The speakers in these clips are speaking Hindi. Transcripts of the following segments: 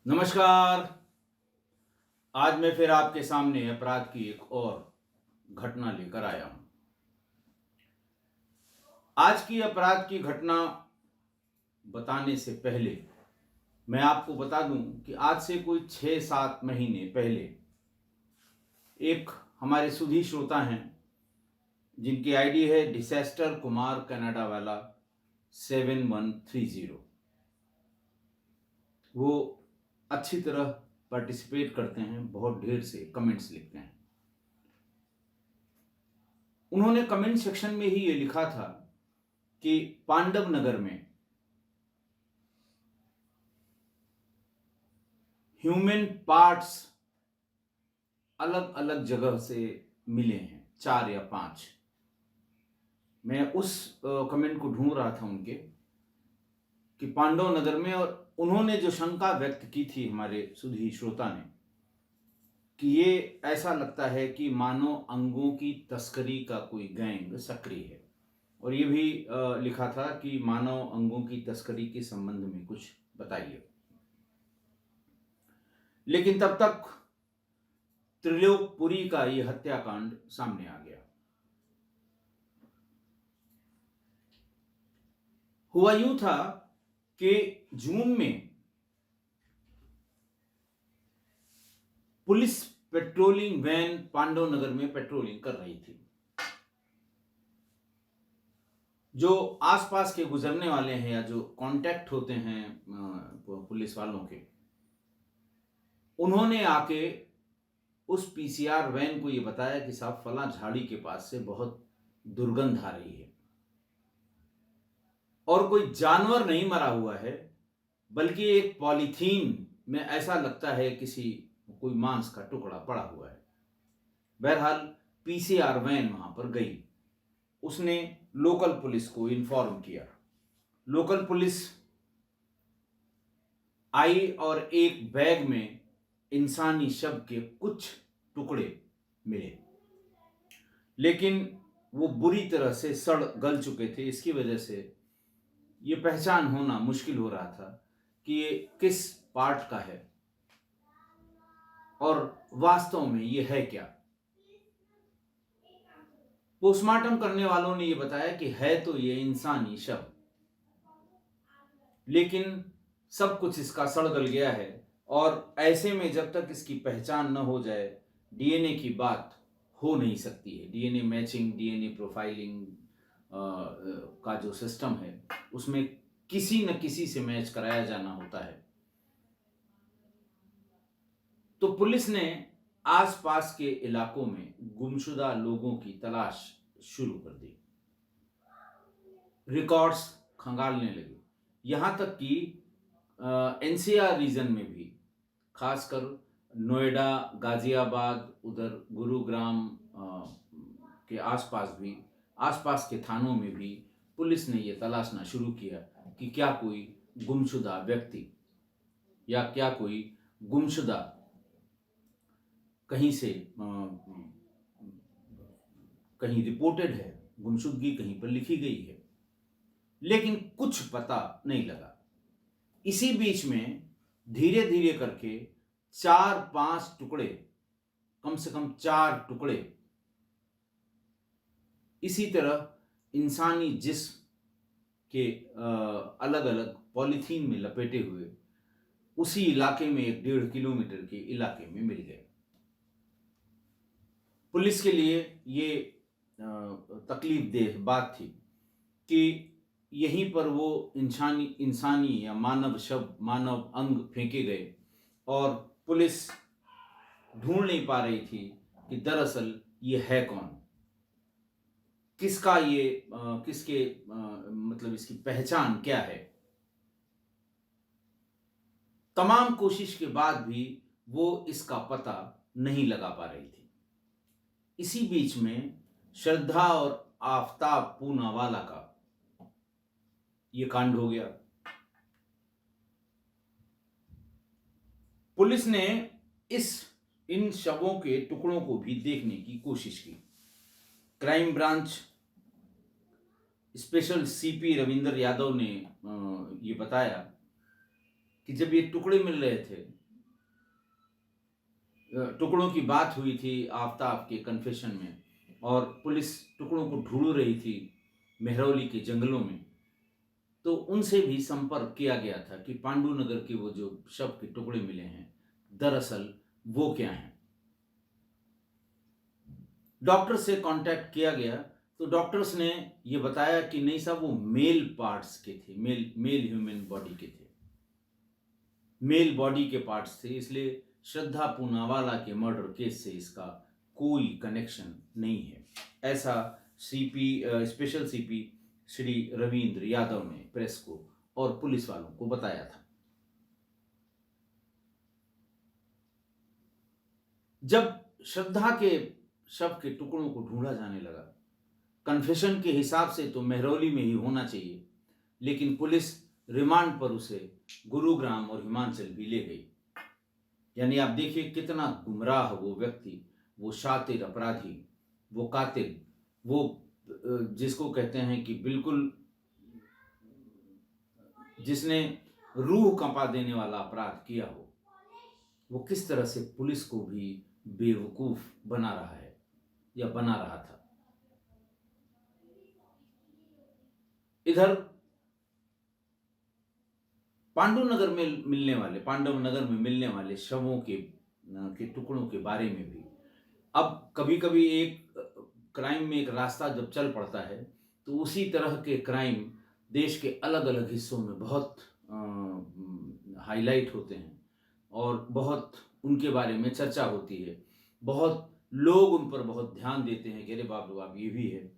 नमस्कार। आज मैं फिर आपके सामने अपराध की एक और घटना लेकर आया हूं। आज की अपराध की घटना बताने से पहले मैं आपको बता दूं कि आज से कोई 6-7 महीने पहले एक हमारे सुधी श्रोता हैं जिनकी आईडी है डिसेस्टर कुमार कनाडा वाला 7130। वो अच्छी तरह पार्टिसिपेट करते हैं, बहुत ढेर से कमेंट्स लिखते हैं। उन्होंने कमेंट सेक्शन में ही ये लिखा था कि पांडव नगर में ह्यूमन पार्ट्स अलग अलग जगह से मिले हैं, 4 या 5। मैं उस कमेंट को ढूंढ रहा था उनके कि पांडव नगर में, और उन्होंने जो शंका व्यक्त की थी हमारे सुधी श्रोता ने कि ये ऐसा लगता है कि मानव अंगों की तस्करी का कोई गैंग सक्रिय है, और ये भी लिखा था कि मानव अंगों की तस्करी के संबंध में कुछ बताइए। लेकिन तब तक त्रिलोकपुरी का ये हत्याकांड सामने आ गया। हुआ यूं था कि जून में पुलिस पेट्रोलिंग वैन पांडव नगर में पेट्रोलिंग कर रही थी। जो आसपास के गुजरने वाले हैं या जो कांटेक्ट होते हैं पुलिस वालों के, उन्होंने आके उस पीसीआर वैन को ये बताया कि साहब फला झाड़ी के पास से बहुत दुर्गंध आ रही है, और कोई जानवर नहीं मरा हुआ है, बल्कि एक पॉलीथीन में ऐसा लगता है किसी कोई मांस का टुकड़ा पड़ा हुआ है। बहरहाल पीसीआर वैन वहां पर गई, उसने लोकल पुलिस को इन्फॉर्म किया। लोकल पुलिस आई और एक बैग में इंसानी शव के कुछ टुकड़े मिले, लेकिन वो बुरी तरह से सड़ गल चुके थे। इसकी वजह से ये पहचान होना मुश्किल हो रहा था कि ये किस पार्ट का है और वास्तव में ये है क्या। पोस्टमार्टम करने वालों ने ये बताया कि है तो ये इंसानी शव, लेकिन सब कुछ इसका सड़ गल गया है, और ऐसे में जब तक इसकी पहचान न हो जाए डीएनए की बात हो नहीं सकती है। डीएनए मैचिंग, डीएनए प्रोफाइलिंग का जो सिस्टम है उसमें किसी न किसी से मैच कराया जाना होता है। तो पुलिस ने आसपास के इलाकों में गुमशुदा लोगों की तलाश शुरू कर दी। रिकॉर्ड्स खंगालने लगे, यहां तक कि एनसीआर रीजन में भी, खासकर नोएडा, गाजियाबाद, उधर गुरुग्राम के आसपास भी, आसपास के थानों में भी पुलिस ने यह तलाशना शुरू किया कि क्या कोई गुमशुदा व्यक्ति या क्या कोई गुमशुदा कहीं से कहीं रिपोर्टेड है, गुमशुदगी कहीं पर लिखी गई है, लेकिन कुछ पता नहीं लगा। इसी बीच में धीरे धीरे करके 4-5 टुकड़े, कम से कम 4 टुकड़े इसी तरह इंसानी जिस्म के अलग अलग पॉलीथीन में लपेटे हुए उसी इलाके में, 1-1.5 किलोमीटर के इलाके में मिल गए। पुलिस के लिए ये तकलीफ देह बात थी कि यहीं पर वो इंसानी इंसानी या मानव शव, मानव अंग फेंके गए, और पुलिस ढूंढ नहीं पा रही थी कि दरअसल ये है कौन, किसका ये किसके मतलब इसकी पहचान क्या है। तमाम कोशिश के बाद भी वो इसका पता नहीं लगा पा रही थी। इसी बीच में श्रद्धा और आफताब पूनावाला का ये कांड हो गया। पुलिस ने इन शवों के टुकड़ों को भी देखने की कोशिश की। Crime branch special CP Ravinder Yadav ने ये बताया कि जब ये टुकड़े मिल रहे थे, टुकड़ों की बात हुई थी आफताब के कन्फेशन में, और पुलिस टुकड़ों को ढूंढ रही थी मेहरौली के जंगलों में, तो उनसे भी संपर्क किया गया था कि पांडुनगर के वो जो शव के टुकड़े मिले हैं, दरअसल वो क्या हैं। डॉक्टर से कांटेक्ट किया गया तो डॉक्टर्स ने ये बताया कि नहीं साहब, वो मेल पार्ट्स के थे, मेल ह्यूमन बॉडी के थे, मेल बॉडी के पार्ट्स थे, इसलिए श्रद्धा पूनावाला के मर्डर केस से इसका कोई कनेक्शन नहीं है, ऐसा स्पेशल सीपी श्री रविंद्र यादव ने प्रेस को और पुलिस वालों को बताया था। जब श्रद्धा के शव के टुकड़ों को ढूंढा जाने लगा, कन्फेशन के हिसाब से तो मेहरौली में ही होना चाहिए, लेकिन पुलिस रिमांड पर उसे गुरुग्राम और हिमाचल भी ले गई। यानी आप देखिए कितना गुमराह वो व्यक्ति, वो शातिर अपराधी, वो कातिल, वो जिसको कहते हैं कि बिल्कुल जिसने रूह कंपा देने वाला अपराध किया हो, वो किस तरह से पुलिस को भी बेवकूफ बना रहा है या बना रहा था। इधर पांडुनगर में मिलने वाले शवों के टुकड़ों के बारे में भी अब कभी कभी एक क्राइम में एक रास्ता जब चल पड़ता है तो उसी तरह के क्राइम देश के अलग अलग हिस्सों में बहुत हाईलाइट होते हैं और बहुत उनके बारे में चर्चा होती है, बहुत लोग उन पर बहुत ध्यान देते हैं कि अरे बाप रे बाप ये भी है।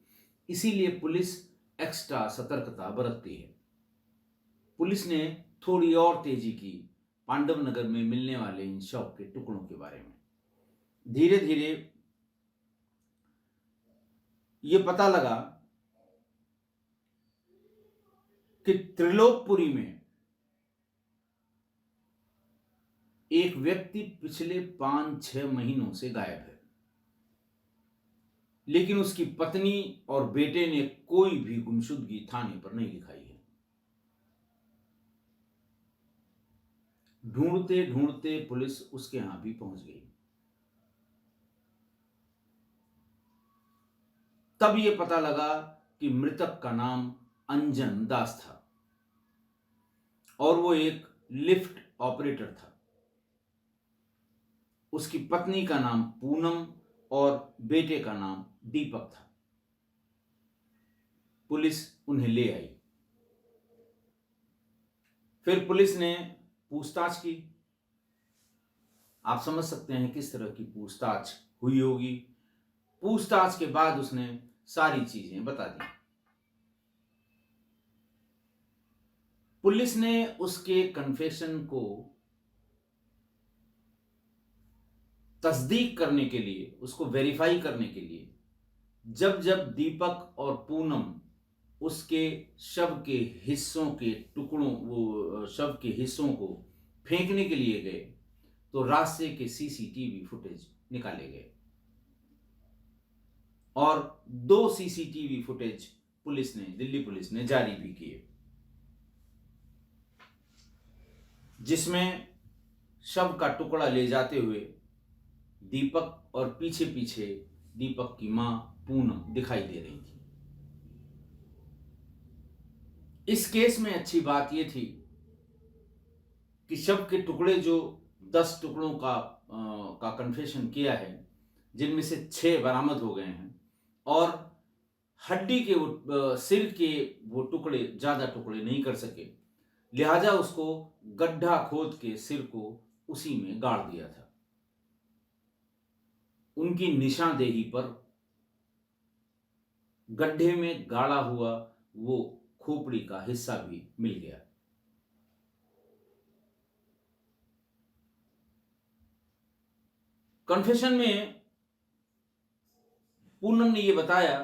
इसीलिए पुलिस एक्स्ट्रा सतर्कता बरतती है। पुलिस ने थोड़ी और तेजी की पांडव नगर में मिलने वाले इन शव के टुकड़ों के बारे में। धीरे धीरे ये पता लगा कि त्रिलोकपुरी में एक व्यक्ति पिछले 5-6 महीनों से गायब है, लेकिन उसकी पत्नी और बेटे ने कोई भी गुमशुदगी थाने पर नहीं लिखाई है। ढूंढते ढूंढते पुलिस उसके यहां भी पहुंच गई। तब यह पता लगा कि मृतक का नाम अंजन दास था और वो एक लिफ्ट ऑपरेटर था। उसकी पत्नी का नाम पूनम और बेटे का नाम दीपक था। पुलिस उन्हें ले आई। फिर पुलिस ने पूछताछ की। आप समझ सकते हैं किस तरह की पूछताछ हुई होगी। पूछताछ के बाद उसने सारी चीजें बता दी। पुलिस ने उसके कन्फेशन को तस्दीक करने के लिए, उसको वेरीफाई करने के लिए, जब जब दीपक और पूनम उसके शव के हिस्सों के टुकड़ों, वो शव के हिस्सों को फेंकने के लिए गए, तो रास्ते के सीसीटीवी फुटेज निकाले गए और 2 सीसीटीवी फुटेज दिल्ली पुलिस ने जारी भी किए, जिसमें शव का टुकड़ा ले जाते हुए दीपक और पीछे पीछे दीपक की मां पूनम दिखाई दे रही थी। इस केस में अच्छी बात यह थी कि शव के टुकड़े जो 10 टुकड़ों का कन्फेशन किया है, जिनमें से 6 बरामद हो गए हैं और हड्डी के सिर के वो टुकड़े ज्यादा टुकड़े नहीं कर सके, लिहाजा उसको गड्ढा खोद के सिर को उसी में गाड़ दिया था। उनकी निशानदेही पर गड्ढे में गाड़ा हुआ वो खोपड़ी का हिस्सा भी मिल गया। कन्फेशन में पूनम ने यह बताया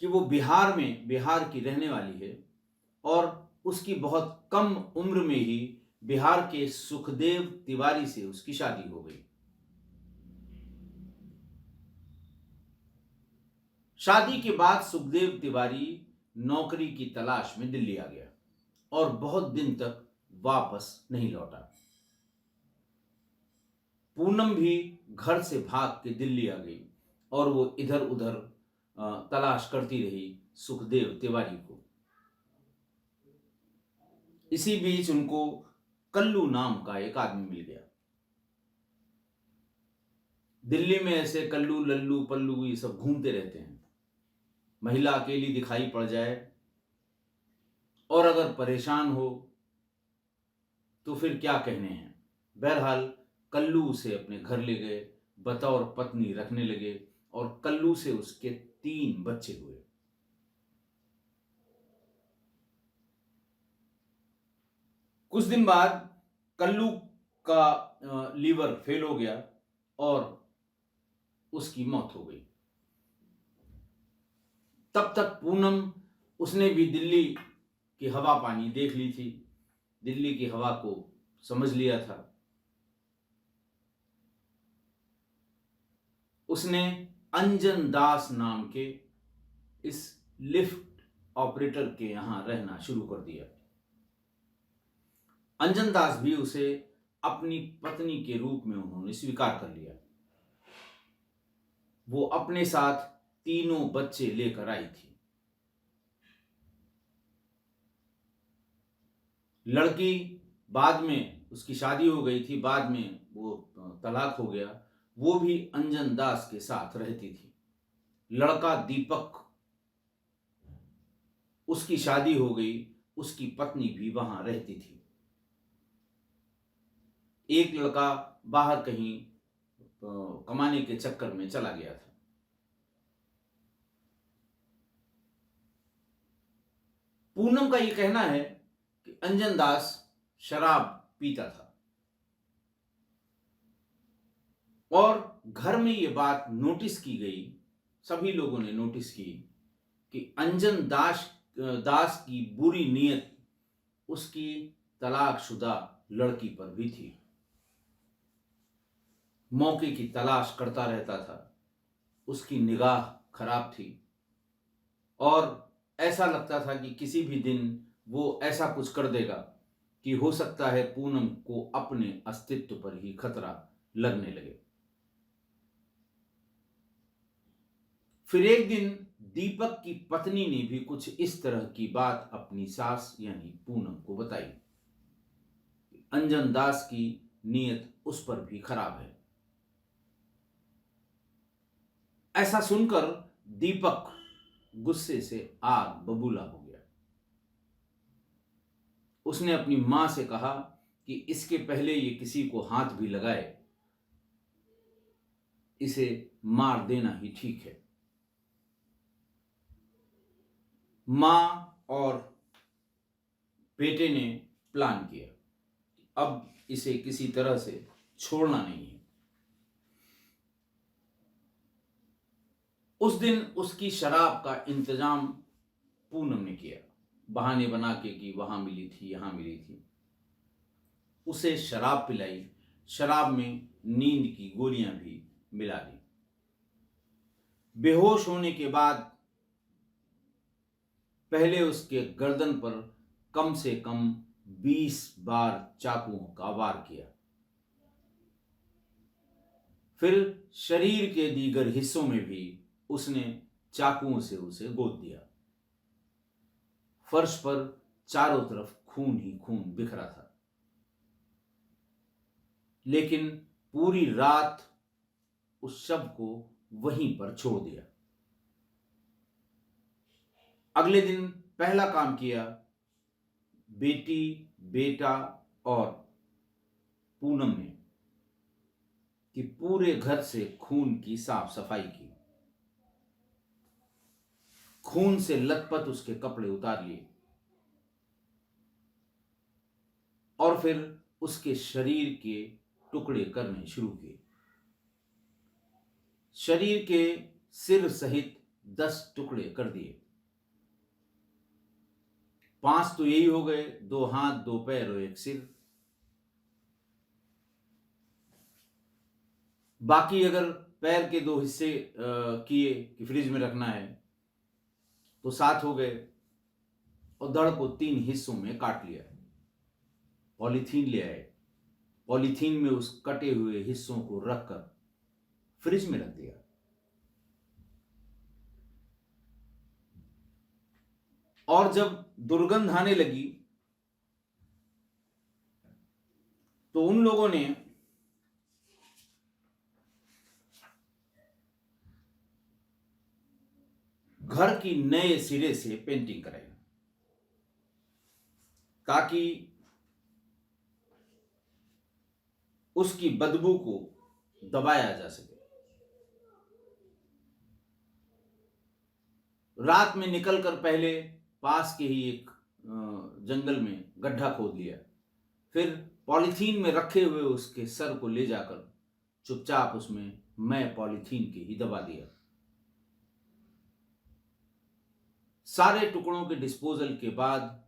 कि वो बिहार की रहने वाली है और उसकी बहुत कम उम्र में ही बिहार के सुखदेव तिवारी से उसकी शादी हो गई। शादी के बाद सुखदेव तिवारी नौकरी की तलाश में दिल्ली आ गया और बहुत दिन तक वापस नहीं लौटा। पूनम भी घर से भाग के दिल्ली आ गई और वो इधर उधर तलाश करती रही सुखदेव तिवारी को। इसी बीच उनको कल्लू नाम का एक आदमी मिल गया। दिल्ली में ऐसे कल्लू लल्लू पल्लू ये सब घूमते रहते हैं। महिला अकेली दिखाई पड़ जाए और अगर परेशान हो तो फिर क्या कहने हैं। बहरहाल कल्लू उसे अपने घर ले गए, बतौर पत्नी रखने लगे और कल्लू से उसके 3 बच्चे हुए। कुछ दिन बाद कल्लू का लीवर फेल हो गया और उसकी मौत हो गई। तब तक पूनम, उसने भी दिल्ली की हवा पानी देख ली थी, दिल्ली की हवा को समझ लिया था। उसने अंजन दास नाम के इस लिफ्ट ऑपरेटर के यहां रहना शुरू कर दिया। अंजन दास भी उसे अपनी पत्नी के रूप में उन्होंने स्वीकार कर लिया। वो अपने साथ 3 बच्चे लेकर आई थी। लड़की, बाद में उसकी शादी हो गई थी, बाद में वो तलाक हो गया, वो भी अंजन दास के साथ रहती थी। लड़का दीपक, उसकी शादी हो गई, उसकी पत्नी भी वहां रहती थी। एक लड़का बाहर कहीं कमाने के चक्कर में चला गया था। पूनम का यह कहना है कि अंजन दास शराब पीता था और घर में यह बात नोटिस की गई, सभी लोगों ने नोटिस की कि अंजन दास की बुरी नीयत उसकी तलाकशुदा लड़की पर भी थी। मौके की तलाश करता रहता था, उसकी निगाह खराब थी और ऐसा लगता था कि किसी भी दिन वो ऐसा कुछ कर देगा कि हो सकता है पूनम को अपने अस्तित्व पर ही खतरा लगने लगे। फिर एक दिन दीपक की पत्नी ने भी कुछ इस तरह की बात अपनी सास यानी पूनम को बताई। अंजन दास की नीयत उस पर भी खराब है। ऐसा सुनकर दीपक गुस्से से आग बबूला हो गया। उसने अपनी मां से कहा कि इसके पहले ये किसी को हाथ भी लगाए, इसे मार देना ही ठीक है। मां और बेटे ने प्लान किया, अब इसे किसी तरह से छोड़ना नहीं है। उस दिन उसकी शराब का इंतजाम पूनम ने किया, बहाने बना के कि वहां मिली थी, यहां मिली थी। उसे शराब पिलाई, शराब में नींद की गोलियां भी मिला दी। बेहोश होने के बाद पहले उसके गर्दन पर कम से कम 20 बार चाकुओं का वार किया। फिर शरीर के दीगर हिस्सों में भी उसने चाकुओं से उसे गोद दिया। फर्श पर चारों तरफ खून ही खून बिखरा था। लेकिन पूरी रात उस शव को वहीं पर छोड़ दिया। अगले दिन पहला काम किया, बेटी, बेटा और पूनम ने कि पूरे घर से खून की साफ सफाई की। खून से लथपथ उसके कपड़े उतार लिए और फिर उसके शरीर के टुकड़े करने शुरू किए। शरीर के सिर सहित 10 टुकड़े कर दिए। 5 तो यही हो गए, 2 हाथ, 2 पैर और 1 सिर। बाकी अगर पैर के 2 हिस्से किए कि फ्रिज में रखना है तो 7 हो गए और धड़ को 3 हिस्सों में काट लिया। पॉलीथीन ले आए, पॉलीथीन में उस कटे हुए हिस्सों को रखकर फ्रिज में रख दिया। और जब दुर्गंध आने लगी तो उन लोगों ने घर की नए सिरे से पेंटिंग कराई ताकि उसकी बदबू को दबाया जा सके। रात में निकलकर पहले पास के ही एक जंगल में गड्ढा खोद लिया, फिर पॉलीथीन में रखे हुए उसके सर को ले जाकर चुपचाप उसमें मैं पॉलीथीन के ही दबा दिया। सारे टुकड़ों के डिस्पोजल के बाद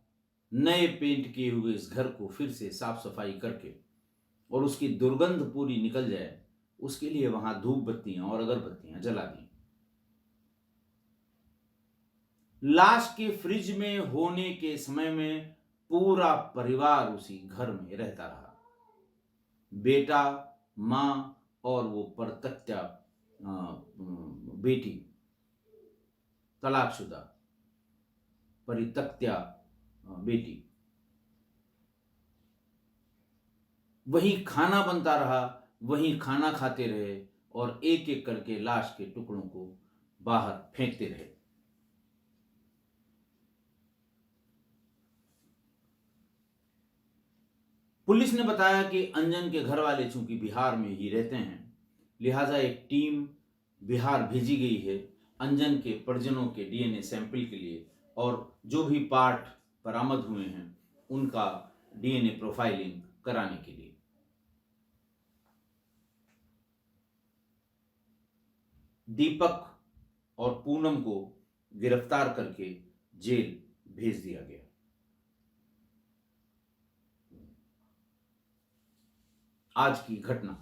नए पेंट किए हुए इस घर को फिर से साफ सफाई करके और उसकी दुर्गंध पूरी निकल जाए, उसके लिए वहां धूप बत्तियां और अगरबत्तियां जला दी। लाश के फ्रिज में होने के समय में पूरा परिवार उसी घर में रहता रहा। बेटा, मां और वो परतक्त्या बेटी, तलाकशुदा परितक्त्या बेटी। वही खाना बनता रहा, वही खाना खाते रहे और एक एक करके लाश के टुकड़ों को बाहर फेंकते रहे। पुलिस ने बताया कि अंजन के घर वाले चूंकि बिहार में ही रहते हैं, लिहाजा एक टीम बिहार भेजी गई है अंजन के परिजनों के डीएनए सैंपल के लिए, और जो भी पार्ट बरामद हुए हैं उनका डीएनए प्रोफाइलिंग कराने के लिए। दीपक और पूनम को गिरफ्तार करके जेल भेज दिया गया। आज की घटना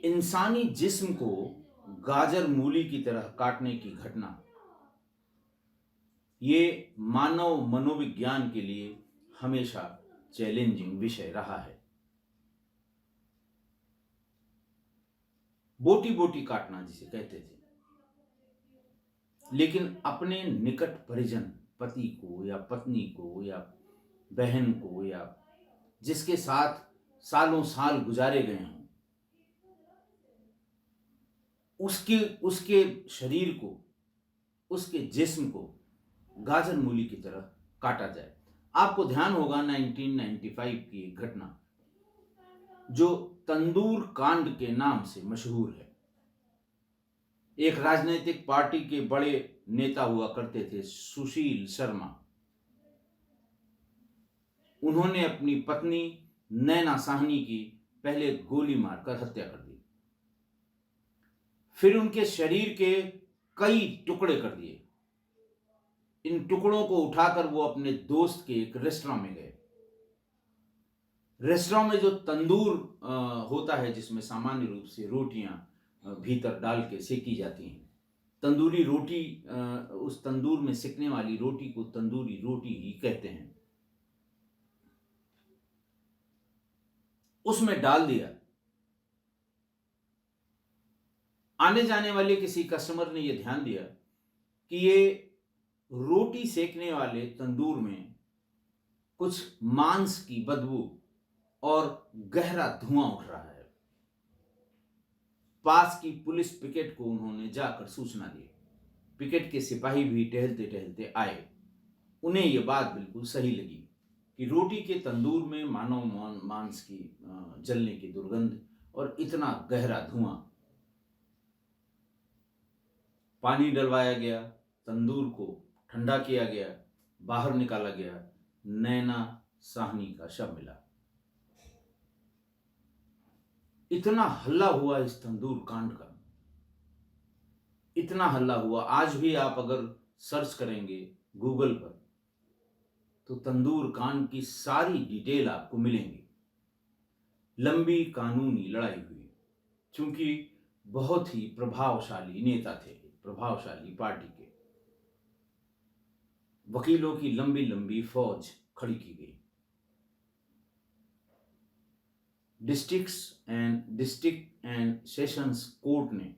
इंसानी जिस्म को गाजर मूली की तरह काटने की घटना, ये मानव मनोविज्ञान के लिए हमेशा चैलेंजिंग विषय रहा है। बोटी बोटी काटना जिसे कहते थे, लेकिन अपने निकट परिजन, पति को या पत्नी को या बहन को या जिसके साथ सालों साल गुजारे गए हों, उसके उसके शरीर को, उसके जिस्म को गाजर मूली की तरह काटा जाए। आपको ध्यान होगा 1995 की एक घटना जो तंदूर कांड के नाम से मशहूर है। एक राजनीतिक पार्टी के बड़े नेता हुआ करते थे सुशील शर्मा। उन्होंने अपनी पत्नी नैना साहनी की पहले गोली मारकर हत्या कर दी, फिर उनके शरीर के कई टुकड़े कर दिए। इन टुकड़ों को उठाकर वो अपने दोस्त के एक रेस्टोरेंट में गए। रेस्टोरेंट में जो तंदूर होता है जिसमें सामान्य रूप से रोटियां भीतर डाल के सेकी जाती हैं, तंदूरी रोटी, उस तंदूर में सेकने वाली रोटी को तंदूरी रोटी ही कहते हैं, उसमें डाल दिया। आने जाने वाले किसी कस्टमर ने यह ध्यान दिया कि ये रोटी सेकने वाले तंदूर में कुछ मांस की बदबू और गहरा धुआं उठ रहा है। पास की पुलिस पिकेट को उन्होंने जाकर सूचना दी। पिकेट के सिपाही भी टहलते टहलते आए। उन्हें यह बात बिल्कुल सही लगी कि रोटी के तंदूर में मानव मांस की जलने की दुर्गंध और इतना गहरा धुआं। पानी डलवाया गया, तंदूर को ठंडा किया गया, बाहर निकाला गया, नैना साहनी का शव मिला। इतना हल्ला हुआ इस तंदूर कांड का, इतना हल्ला हुआ। आज भी आप अगर सर्च करेंगे गूगल पर तो तंदूर कांड की सारी डिटेल आपको मिलेंगी। लंबी कानूनी लड़ाई हुई क्योंकि बहुत ही प्रभावशाली नेता थे, प्रभावशाली पार्टी के। वकीलों की लंबी लंबी फौज खड़ी की गई। डिस्ट्रिक्ट एंड सेशंस कोर्ट ने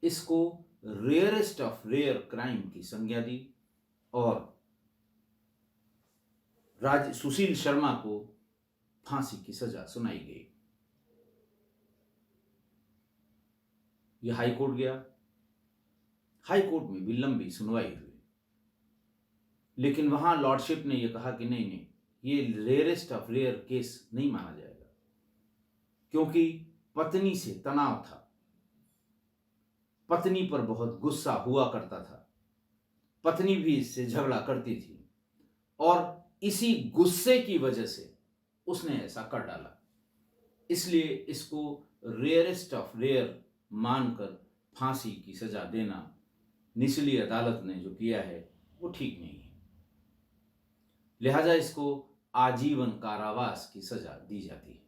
इसको रेयरेस्ट ऑफ रेयर क्राइम की संज्ञा दी और सुशील शर्मा को फांसी की सजा सुनाई गई। यह हाई कोर्ट गया, हाई कोर्ट में भी लंबी सुनवाई हुई, लेकिन वहां लॉर्डशिप ने यह कहा कि नहीं नहीं, ये रेयरेस्ट ऑफ रेयर केस नहीं माना जाएगा, क्योंकि पत्नी से तनाव था, पत्नी पर बहुत गुस्सा हुआ करता था, पत्नी भी इससे झगड़ा करती थी और इसी गुस्से की वजह से उसने ऐसा कर डाला। इसलिए इसको रेयरेस्ट ऑफ रेयर मानकर फांसी की सजा देना निचली अदालत ने जो किया है वो ठीक नहीं है। लिहाजा इसको आजीवन कारावास की सजा दी जाती है।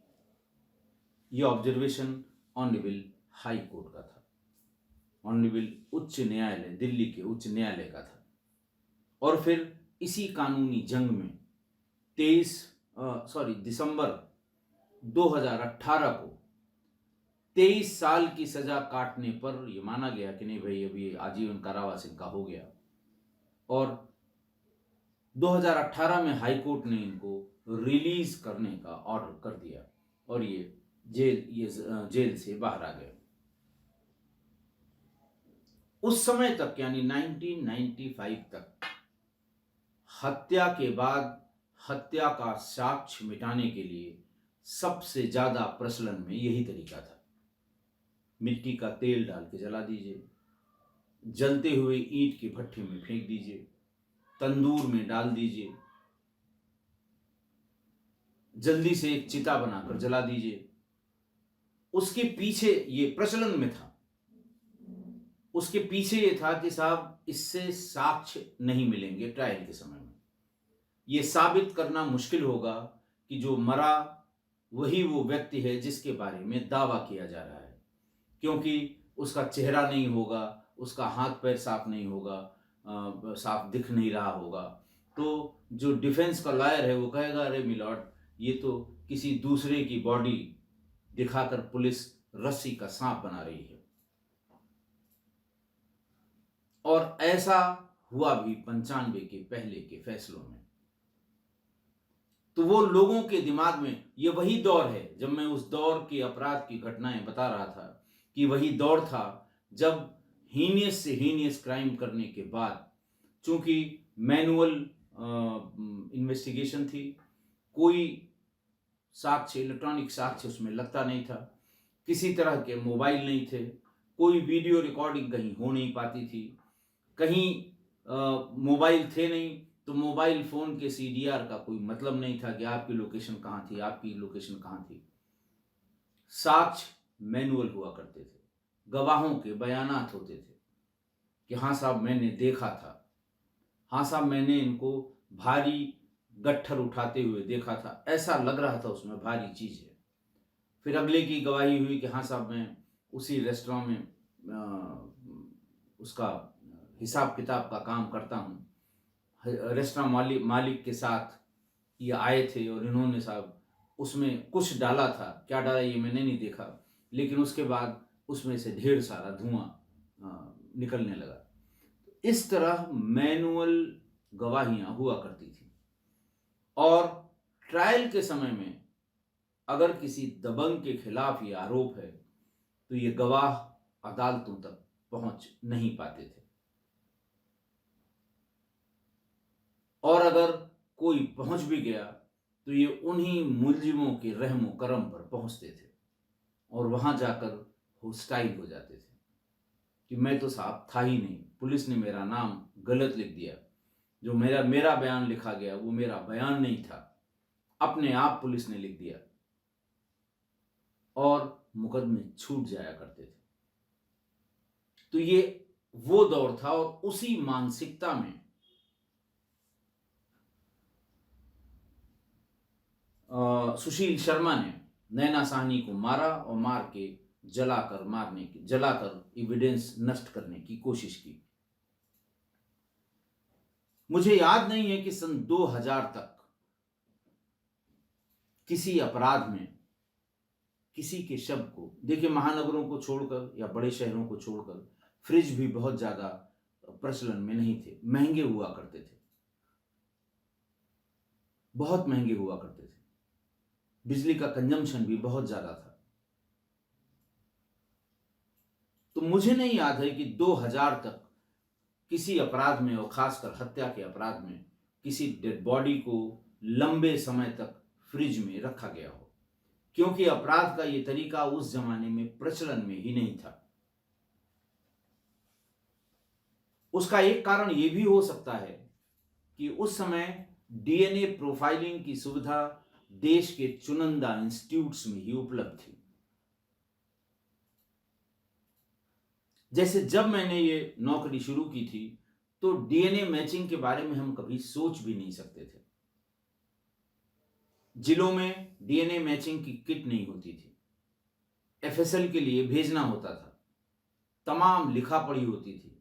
यह ऑब्जर्वेशन ऑनरेबल हाई कोर्ट का था, ऑनरेबल उच्च न्यायालय, दिल्ली के उच्च न्यायालय का था। और फिर इसी कानूनी जंग में दिसंबर 2018 को 23 साल की सजा काटने पर यह माना गया कि नहीं भाई अभी आजीवन कारावास इनका हो गया, और 2018 में हाई कोर्ट ने इनको रिलीज करने का ऑर्डर कर दिया और ये जेल से बाहर आ गए। उस समय तक यानी 1995 तक हत्या के बाद हत्या का साक्ष्य मिटाने के लिए सबसे ज्यादा प्रचलन में यही तरीका था। मिट्टी का तेल डाल के जला दीजिए, जलते हुए ईंट के भट्ठे में फेंक दीजिए, तंदूर में डाल दीजिए, जल्दी से एक चिता बनाकर जला दीजिए। उसके पीछे ये प्रचलन में था, उसके पीछे ये था कि साहब इससे साक्ष्य नहीं मिलेंगे ट्रायल के समय में, ये साबित करना मुश्किल होगा कि जो मरा वही वो व्यक्ति है जिसके बारे में दावा किया जा रहा है, क्योंकि उसका चेहरा नहीं होगा, उसका हाथ पैर साफ नहीं होगा, साफ दिख नहीं रहा होगा। तो जो डिफेंस का लॉयर है वो कहेगा अरे मिलॉर्ड ये तो किसी दूसरे की बॉडी दिखाकर पुलिस रस्सी का सांप बना रही है। और ऐसा हुआ भी 95 के पहले के फैसलों में। तो वो लोगों के दिमाग में ये वही दौर है, जब मैं उस दौर के अपराध की घटनाएं बता रहा था कि वही दौर था जब हीनियस से हीनियस क्राइम करने के बाद, चूंकि मैनुअल इन्वेस्टिगेशन थी, कोई साक्ष्य, इलेक्ट्रॉनिक साक्ष्य उसमें लगता नहीं था, किसी तरह के मोबाइल नहीं थे, कोई वीडियो रिकॉर्डिंग कहीं हो नहीं पाती थी, कहीं मोबाइल थे नहीं, तो मोबाइल फोन के सीडीआर का कोई मतलब नहीं था कि आपकी लोकेशन कहाँ थी, आपकी लोकेशन कहाँ थी। साक्ष्य मैनुअल हुआ करते थे, गवाहों के बयानात होते थे कि हाँ साहब मैंने देखा था, हाँ साहब मैंने इनको भारी गट्ठर उठाते हुए देखा था, ऐसा लग रहा था उसमें भारी चीज है। फिर अगले की गवाही हुई कि हाँ साहब मैं उसी रेस्टोरेंट में उसका हिसाब किताब का काम करता हूँ, रेस्टोरेंट मालिक के साथ ये आए थे और इन्होंने साहब उसमें कुछ डाला था, क्या डाला ये मैंने नहीं देखा, लेकिन उसके बाद उसमें से ढेर सारा धुआं निकलने लगा। इस तरह मैनुअल गवाहियां हुआ करती थी। और ट्रायल के समय में अगर किसी दबंग के खिलाफ ये आरोप है तो ये गवाह अदालतों तक पहुंच नहीं पाते थे, और अगर कोई पहुंच भी गया तो ये उन्हीं मुलजिमों के रहमो करम पर पहुंचते थे और वहां जाकर होस्टाइल हो जाते थे कि मैं तो साहब था ही नहीं, पुलिस ने मेरा नाम गलत लिख दिया, जो मेरा बयान लिखा गया वो मेरा बयान नहीं था, अपने आप पुलिस ने लिख दिया, और मुकदमे छूट जाया करते थे। तो ये वो दौर था और उसी मानसिकता में सुशील शर्मा ने नैना साहनी को मारा और मार के जलाकर एविडेंस नष्ट करने की कोशिश की। मुझे याद नहीं है कि सन 2000 तक किसी अपराध में किसी के शव को, देखिए महानगरों को छोड़कर या बड़े शहरों को छोड़कर फ्रिज भी बहुत ज्यादा प्रचलन में नहीं थे, महंगे हुआ करते थे, बहुत महंगे हुआ करते थे, बिजली का कंजम्पशन भी बहुत ज्यादा था। तो मुझे नहीं याद है कि 2000 तक किसी अपराध में और खासकर हत्या के अपराध में किसी डेड बॉडी को लंबे समय तक फ्रिज में रखा गया हो, क्योंकि अपराध का यह तरीका उस जमाने में प्रचलन में ही नहीं था। उसका एक कारण यह भी हो सकता है कि उस समय डीएनए प्रोफाइलिंग की सुविधा देश के चुनिंदा इंस्टीट्यूट्स में ही उपलब्ध थी। जैसे जब मैंने ये नौकरी शुरू की थी तो डीएनए मैचिंग के बारे में हम कभी सोच भी नहीं सकते थे। जिलों में डीएनए मैचिंग की किट नहीं होती थी, एफएसएल के लिए भेजना होता था, तमाम लिखा पढ़ी होती थी,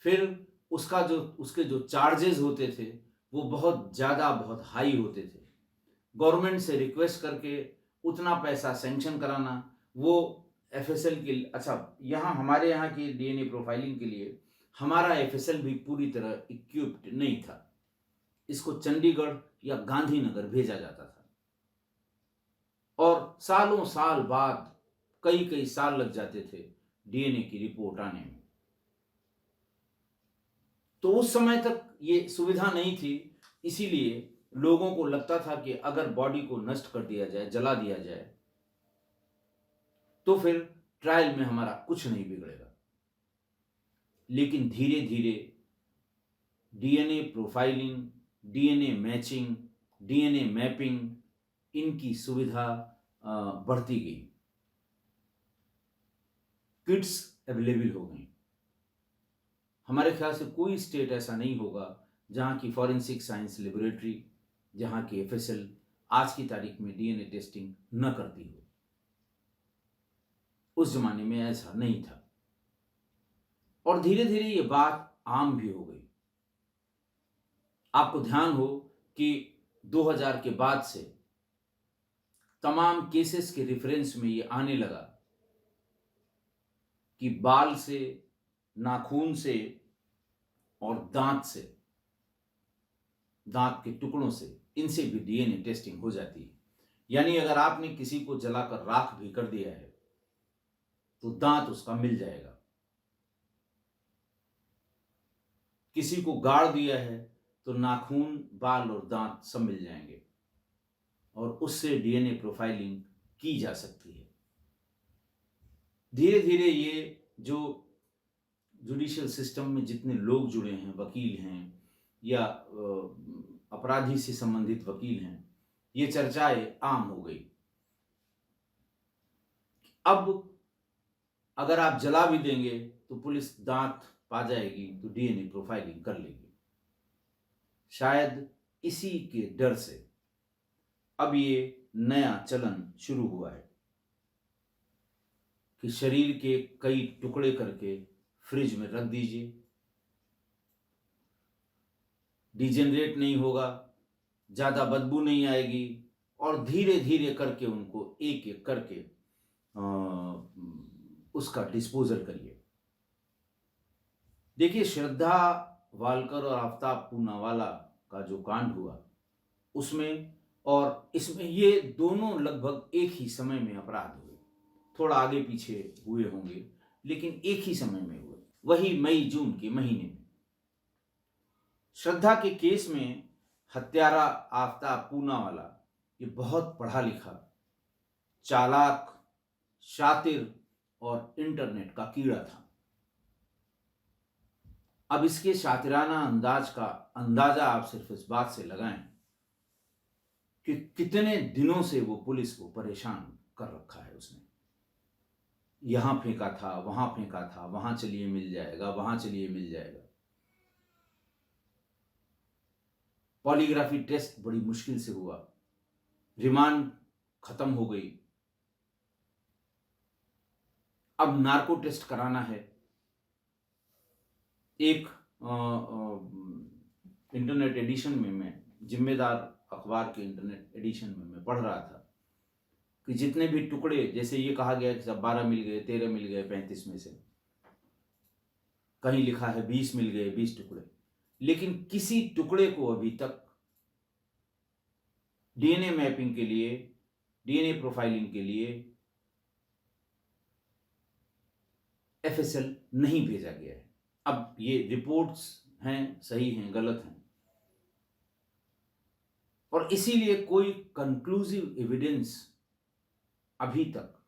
फिर उसके जो चार्जेस होते थे वो बहुत ज्यादा बहुत हाई होते थे। गवर्नमेंट से रिक्वेस्ट करके उतना पैसा सैंक्शन कराना, वो एफएसएल के, अच्छा यहाँ हमारे यहाँ की डीएनए प्रोफाइलिंग के लिए हमारा एफएसएल भी पूरी तरह इक्विप्ड नहीं था, इसको चंडीगढ़ या गांधीनगर भेजा जाता था और सालों साल बाद कई कई साल लग जाते थे डीएनए की रिपोर्ट आने में। तो उस समय तक ये सुविधा नहीं थी, इसीलिए लोगों को लगता था कि अगर बॉडी को नष्ट कर दिया जाए, जला दिया जाए, तो फिर ट्रायल में हमारा कुछ नहीं बिगड़ेगा। लेकिन धीरे धीरे DNA profiling, DNA matching, DNA mapping, इनकी सुविधा बढ़ती गई, किट्स अवेलेबल हो गई। हमारे ख्याल से कोई स्टेट ऐसा नहीं होगा जहां की फॉरेंसिक साइंस लेबोरेटरी, जहां की एफएसएल आज की तारीख में डीएनए टेस्टिंग न करती हो। उस जमाने में ऐसा नहीं था और धीरे धीरे ये बात आम भी हो गई। आपको ध्यान हो कि 2000 के बाद से तमाम केसेस के रेफरेंस में ये आने लगा कि बाल से, नाखून से और दांत से, दांत के टुकड़ों से, इनसे भी डीएनए टेस्टिंग हो जाती है। यानी अगर आपने किसी को जलाकर राख भी कर दिया है तो दांत उसका मिल जाएगा, किसी को गाड़ दिया है तो नाखून, बाल और दांत सब मिल जाएंगे और उससे डीएनए प्रोफाइलिंग की जा सकती है। धीरे धीरे ये जो जुडिशियल सिस्टम में जितने लोग जुड़े हैं, वकील हैं या अपराधी से संबंधित वकील हैं, ये चर्चाएं आम हो गई। अब अगर आप जला भी देंगे तो पुलिस दांत पा जाएगी तो डीएनए प्रोफाइलिंग कर लेगी। शायद इसी के डर से अब ये नया चलन शुरू हुआ है कि शरीर के कई टुकड़े करके फ्रिज में रख दीजिए, डिजेनरेट नहीं होगा, ज्यादा बदबू नहीं आएगी और धीरे धीरे करके उनको एक एक करके उसका डिस्पोजल करिए। देखिए, श्रद्धा वालकर और आफ्ताब पूनावाला का जो कांड हुआ उसमें और इसमें, ये दोनों लगभग एक ही समय में अपराध हुए, थोड़ा आगे पीछे हुए होंगे लेकिन एक ही समय में हुए, वही मई जून के महीने में। श्रद्धा के केस में हत्यारा आफ्ताब पूनावाला ये बहुत पढ़ा लिखा, चालाक, शातिर और इंटरनेट का कीड़ा था। अब इसके शातिराना अंदाज का अंदाजा आप सिर्फ इस बात से लगाएं कि कितने दिनों से वो पुलिस को परेशान कर रखा है उसने। यहां फेंका था, वहां फेंका था, वहां चलिए मिल जाएगा, वहां चलिए मिल जाएगा। पॉलीग्राफी टेस्ट बड़ी मुश्किल से हुआ, रिमांड खत्म हो गई, अब नार्को टेस्ट कराना है। एक इंटरनेट एडिशन में, मैं जिम्मेदार अखबार के इंटरनेट एडिशन में मैं पढ़ रहा था कि जितने भी टुकड़े, जैसे ये कहा गया कि सब 12 मिल गए, 13 मिल गए 35 में से, कहीं लिखा है 20 मिल गए, 20 टुकड़े, लेकिन किसी टुकड़े को अभी तक डीएनए मैपिंग के लिए, डीएनए प्रोफाइलिंग के लिए एफएसएल नहीं भेजा गया है। अब ये रिपोर्ट्स हैं, सही हैं, गलत हैं, और इसीलिए कोई कंक्लूसिव एविडेंस अभी तक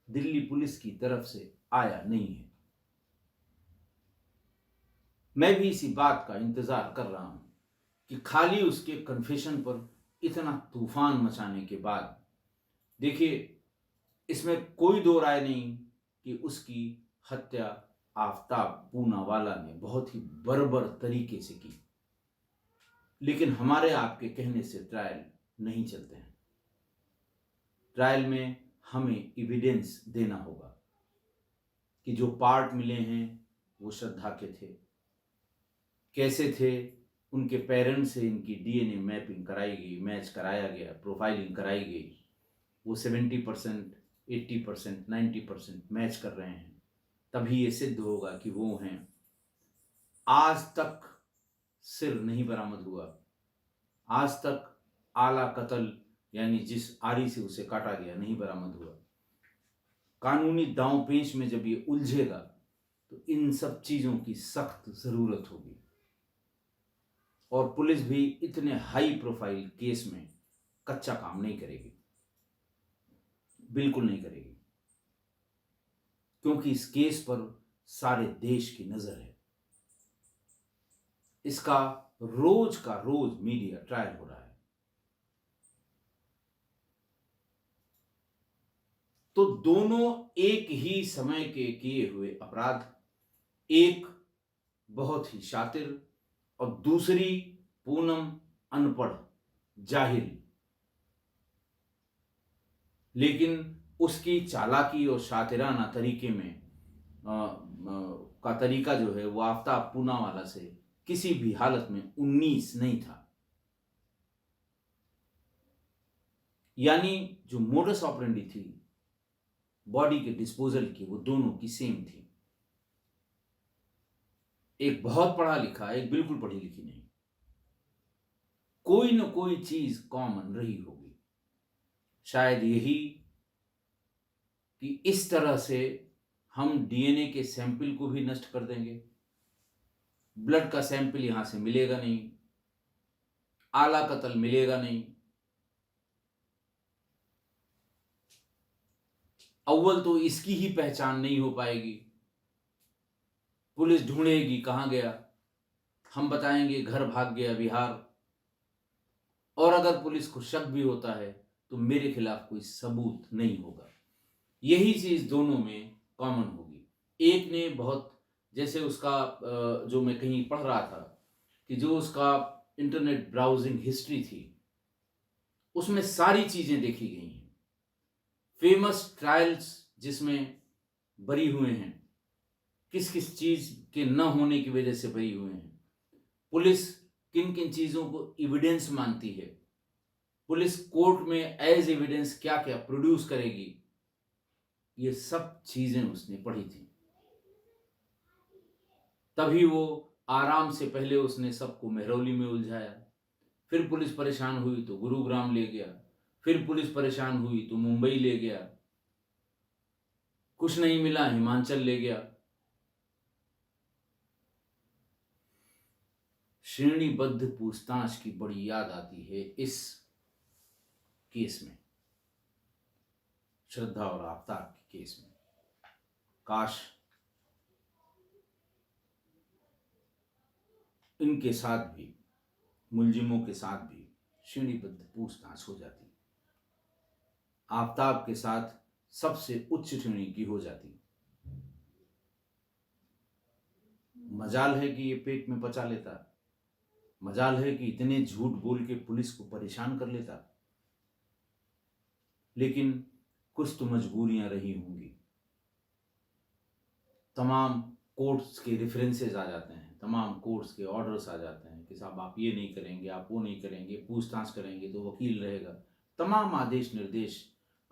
दिल्ली पुलिस की तरफ से आया नहीं है। मैं भी इसी बात का इंतजार कर रहा हूं कि खाली उसके कन्फेशन पर इतना तूफान मचाने के बाद, देखिए इसमें कोई दो राय नहीं कि उसकी हत्या आफताब पूनावाला ने बहुत ही बर्बर तरीके से की, लेकिन हमारे आपके कहने से ट्रायल नहीं चलते हैं। ट्रायल में हमें एविडेंस देना होगा कि जो पार्ट मिले हैं वो श्रद्धा के थे, कैसे थे, उनके पेरेंट्स से इनकी डीएनए मैपिंग कराई गई, मैच कराया गया, प्रोफाइलिंग कराई गई, वो 70%, 80%, 90% मैच कर रहे हैं, तभी ये सिद्ध होगा कि वो हैं। आज तक सिर नहीं बरामद हुआ, आज तक आला कत्ल यानी जिस आरी से उसे काटा गया नहीं बरामद हुआ। कानूनी दांव पेच में जब ये उलझेगा तो इन सब चीजों की सख्त जरूरत होगी, और पुलिस भी इतने हाई प्रोफाइल केस में कच्चा काम नहीं करेगी, बिल्कुल नहीं करेगी, क्योंकि इस केस पर सारे देश की नजर है। इसका रोज का रोज मीडिया ट्रायल हो रहा है। तो दोनों एक ही समय के किए हुए अपराध, एक बहुत ही शातिर और दूसरी पूनम अनपढ़ जाहिल, लेकिन उसकी चालाकी और शातिराना तरीके में का तरीका जो है वो आफताब पूनावाला से किसी भी हालत में 19 नहीं था। यानी जो मोडस ऑपरेंडी थी बॉडी के डिस्पोजल की, वो दोनों की सेम थी। एक बहुत पढ़ा लिखा, एक बिल्कुल पढ़ी लिखी नहीं, कोई न कोई चीज कॉमन रही होगी। शायद यही कि इस तरह से हम डीएनए के सैंपल को भी नष्ट कर देंगे, ब्लड का सैंपल यहां से मिलेगा नहीं, आला कत्ल मिलेगा नहीं। अव्वल तो इसकी ही पहचान नहीं हो पाएगी, पुलिस ढूंढेगी कहां गया, हम बताएंगे घर भाग गया बिहार, और अगर पुलिस को शक भी होता है तो मेरे खिलाफ कोई सबूत नहीं होगा। यही चीज दोनों में कॉमन होगी। एक ने बहुत, जैसे उसका जो मैं कहीं पढ़ रहा था कि जो उसका इंटरनेट ब्राउजिंग हिस्ट्री थी उसमें सारी चीजें देखी गई हैं, फेमस ट्रायल्स जिसमें बरी हुए हैं, किस किस चीज के न होने की वजह से बरी हुए हैं, पुलिस किन किन चीजों को एविडेंस मानती है, पुलिस कोर्ट में एज एविडेंस क्या क्या प्रोड्यूस करेगी, ये सब चीजें उसने पढ़ी थी। तभी वो आराम से, पहले उसने सबको मेहरौली में उलझाया, फिर पुलिस परेशान हुई तो गुरुग्राम ले गया, फिर पुलिस परेशान हुई तो मुंबई ले गया, कुछ नहीं मिला हिमाचल ले गया। श्रेणीबद्ध पूछताछ की बड़ी याद आती है इस केस में, श्रद्धा और आफताब के केस में। काश इनके साथ भी, मुलजिमों के साथ भी श्रेणीबद्ध पूछताछ हो जाती, आफताब के साथ सबसे उच्च श्रेणी की हो जाती। मजाल है कि ये पेट में पचा लेता, मजाल है कि इतने झूठ बोल के पुलिस को परेशान कर लेता, लेकिन कुछ तो मजबूरियां रही होंगी। तमाम कोर्ट्स के रेफरेंसेस आ जाते हैं, तमाम कोर्ट्स के ऑर्डर्स आ जाते हैं कि साहब आप ये नहीं करेंगे, आप वो नहीं करेंगे, पूछताछ करेंगे तो वकील रहेगा, तमाम आदेश निर्देश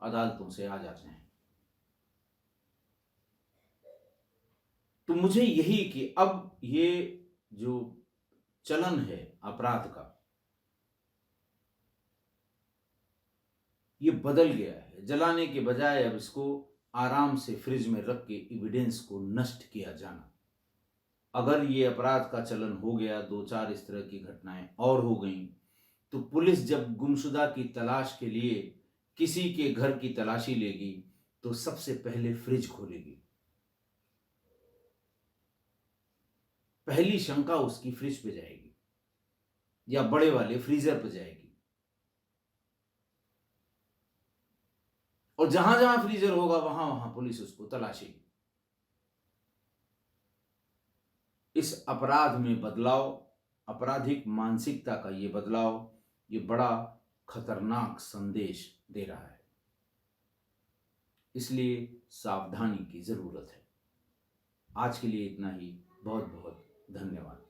अदालतों से आ जाते हैं। तो मुझे यही कि अब ये जो चलन है अपराध का, ये बदल गया है। जलाने के बजाय अब इसको आराम से फ्रिज में रख के एविडेंस को नष्ट किया जाना। अगर ये अपराध का चलन हो गया, 2-4 इस तरह की घटनाएं और हो गई, तो पुलिस जब गुमशुदा की तलाश के लिए किसी के घर की तलाशी लेगी तो सबसे पहले फ्रिज खोलेगी। पहली शंका उसकी फ्रिज पे जाएगी या बड़े वाले फ्रीजर पे जाएगी, और जहां जहां फ्रीजर होगा वहां वहां पुलिस उसको तलाशेगी। इस अपराध में बदलाव, आपराधिक मानसिकता का ये बदलाव, ये बड़ा खतरनाक संदेश दे रहा है। इसलिए सावधानी की जरूरत है। आज के लिए इतना ही। बहुत बहुत धन्यवाद।